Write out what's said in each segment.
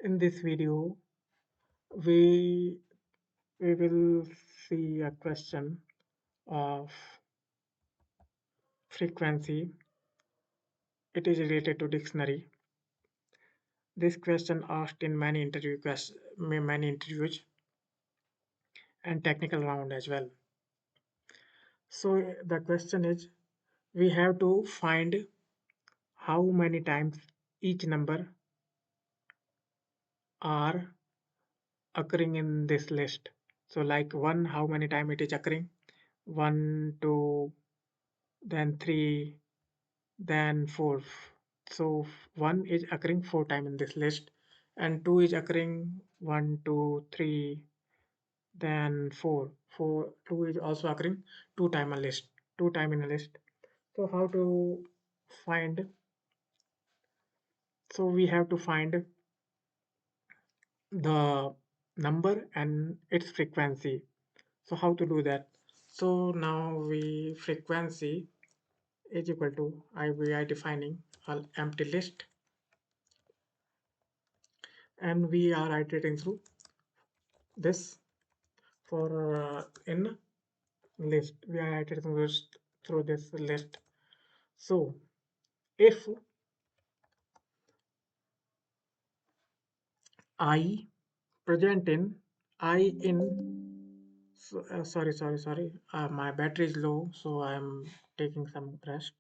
In this video, we we will see a question of frequency. It is related to dictionary. This question asked in many interviews and technical round as well. So the question is, we have to find how many times each number are occurring in this list. So like one, how many time it is occurring? One, two, then three, then 4. So 1 is occurring 4 times in this list, and 2 is occurring 1, 2, 3, then 4. 2 is also occurring 2 time a list, 2 time in a list. So how to find? So we have to find the number and its frequency. So how to do that? So now we frequency is equal to we are defining an empty list, and we are iterating through this for in list. We are iterating through this list. So if I present in I in sorry, my battery is low, so I am taking some rest.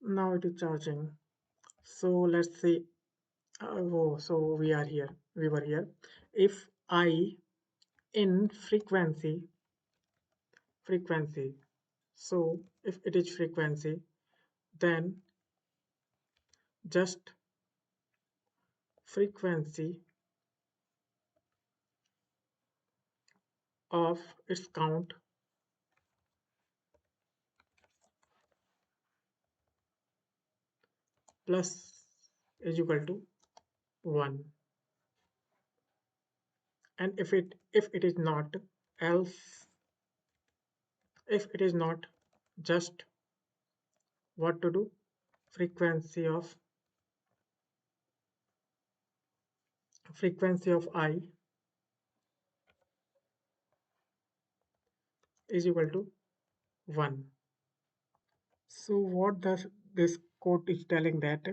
Now it is charging. So let's see. So we were here. If I in frequency, so if it is frequency, then just frequency of its count plus is equal to 1. And if it is not, else if it is not, just what to do? Frequency of I is equal to 1. So what does this quote is telling? That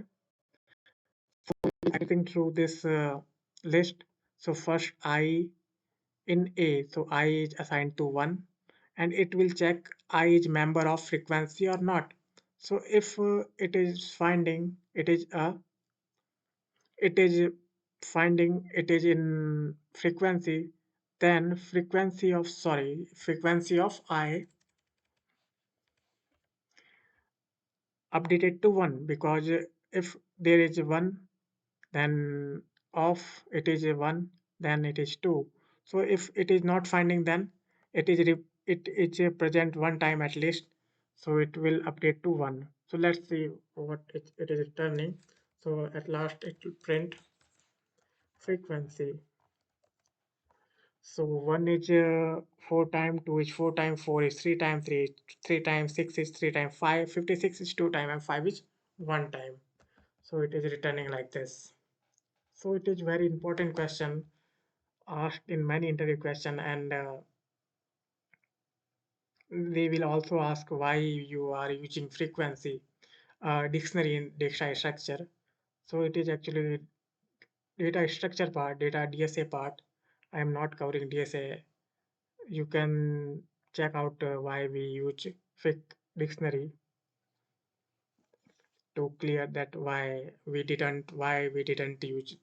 I think through this list. So first I in A, so I is assigned to 1, and it will check I is member of frequency or not. So if it is finding it is in frequency, then frequency of I updated to 1, because if there is 1, then of it is a 1, then it is 2. So if it is not finding, then it is a present one time at least, so it will update to 1. So let's see what it is returning. So at last it will print frequency. So 1 is 4 time, 2 is 4 time, 4 is 3 time, 3 is 3 time, 6 is 3 time, 56 is 2 time, and 5 is 1 time. So it is returning like this. So it is very important question asked in many interview question, and they will also ask why you are using frequency dictionary in data structure. So it is actually data structure part, data DSA part. I am not covering DSA. You can check out why we use fic dictionary to clear that why we didn't use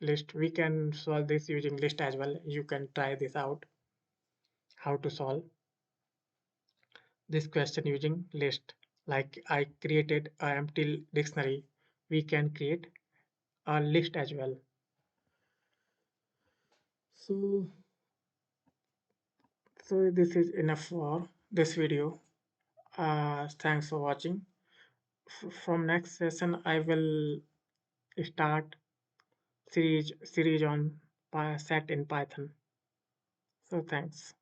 list. We can solve this using list as well. You can try this out, how to solve this question using list. Like I created an empty dictionary, we can create a list as well. So this is enough for this video. Thanks for watching. From next session I will start series on set in Python. So thanks.